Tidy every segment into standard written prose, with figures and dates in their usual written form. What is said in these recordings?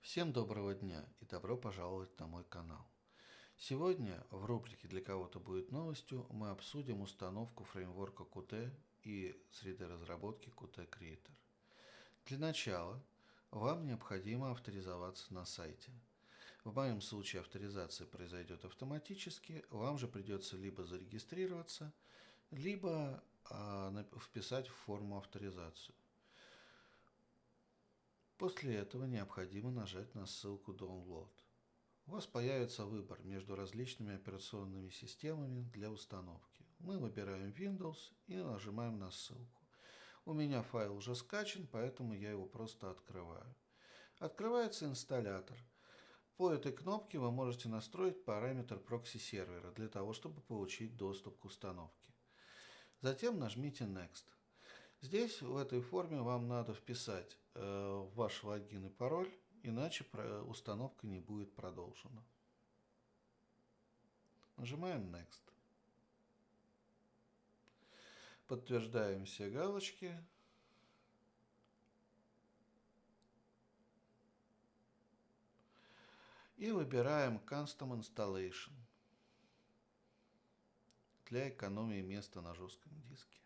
Всем доброго дня и добро пожаловать на мой канал. Сегодня в рубрике «Для кого-то будет новостью» мы обсудим установку фреймворка Qt и среды разработки Qt Creator. Для начала вам необходимо авторизоваться на сайте. В моем случае авторизация произойдет автоматически, вам же придется либо зарегистрироваться, либо вписать в форму авторизацию. После этого необходимо нажать на ссылку Download. У вас появится выбор между различными операционными системами для установки. Мы выбираем Windows и нажимаем на ссылку. У меня файл уже скачан, поэтому я его просто открываю. Открывается инсталлятор. По этой кнопке вы можете настроить параметр прокси-сервера для того, чтобы получить доступ к установке. Затем нажмите Next. Здесь, в этой форме, вам надо вписать ваш логин и пароль, иначе установка не будет продолжена. Нажимаем Next. Подтверждаем все галочки. И выбираем Custom Installation для экономии места на жестком диске.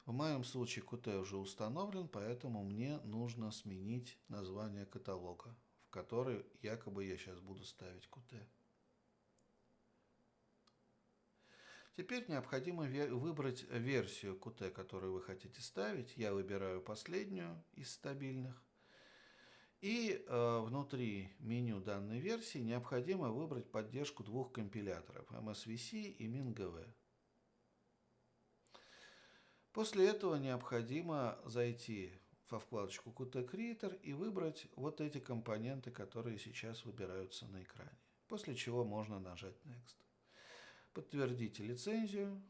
В моем случае Qt уже установлен, поэтому мне нужно сменить название каталога, в который якобы я сейчас буду ставить Qt. Теперь необходимо выбрать версию Qt, которую вы хотите ставить. Я выбираю последнюю из стабильных. И внутри меню данной версии необходимо выбрать поддержку двух компиляторов MSVC и MinGW. После этого необходимо зайти во вкладочку Qt Creator и выбрать вот эти компоненты, которые сейчас выбираются на экране. После чего можно нажать Next. Подтвердите лицензию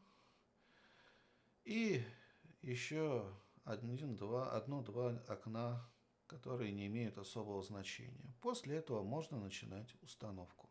и еще одно-два окна, которые не имеют особого значения. После этого можно начинать установку.